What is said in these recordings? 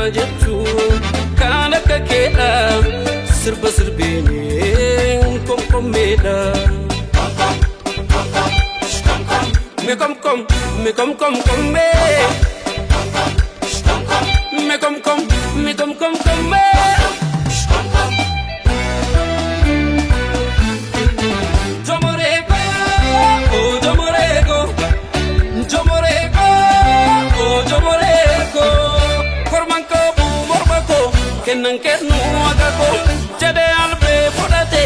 kabajechu kana kakeda sirba sirbini komkomeda me kom me me kenan kenu agako jade albe fodate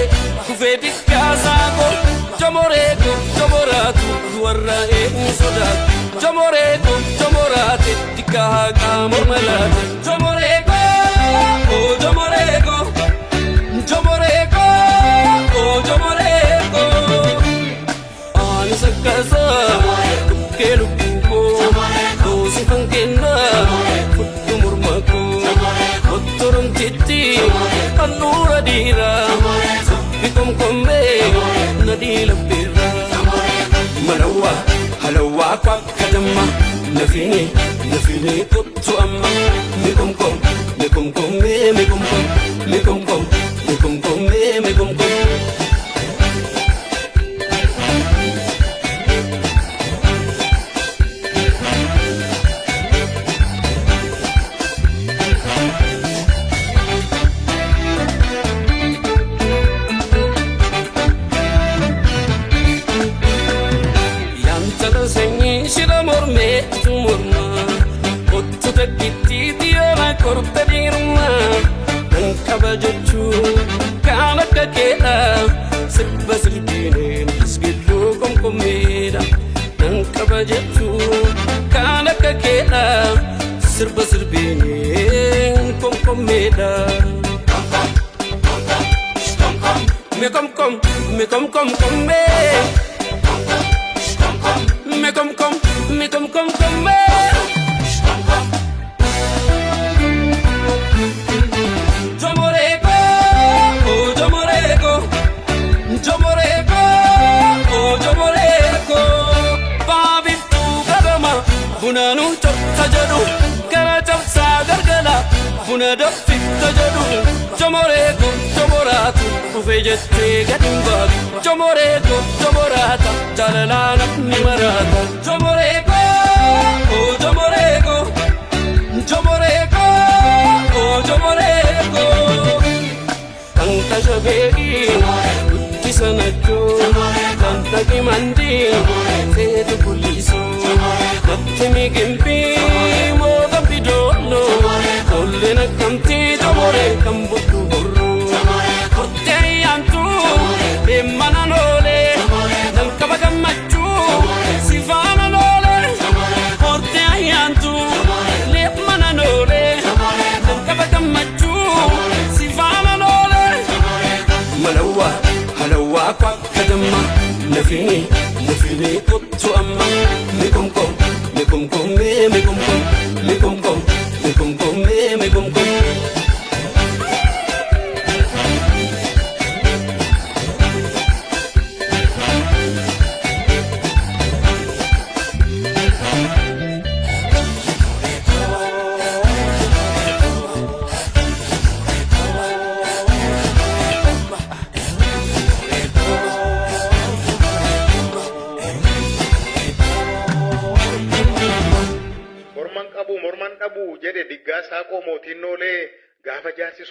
kufedi kasako jomorego jomoratu duarra e sodat jomorego jomorate dikaga mormalate jomorego oh jomorego jomorego oh jomorego ani sakasa kelu ko do sifankena Titi anura dira bikom kombe nadila pira malawa halawa kwa kadama nafini kutu amma bikom kom tumurma ottu takiti diana korta dirma nan kabajechu kana kakeda sirba sirbine isgillu komkomeda nan kabajechu kana kakeda sirba sirbine komkomeda me kom me jomorego oh jomorego oh jomorego babi tu gadama bunanu tajadu kara japsa gargala bunado fit tajadu jomorego jomoratu ufejete gadimba jomorego jomorata jalalana nimarata jomorego oh jomorego oh jomorego tanta shabegi kisanacho tanta kimandi setu puliso nattimi gimpi moda pidolo kollena kamti jomore kambutu borro kotte yantu emana nole nankabagamachu sifana nole kotte yantu lemana nole nankabagamachu sifana nole malawa halawa kwa kadama nafini kutu amma mekomkom morman qabu jede diggaa saaqoo mootiin noolee gaafa jaarsi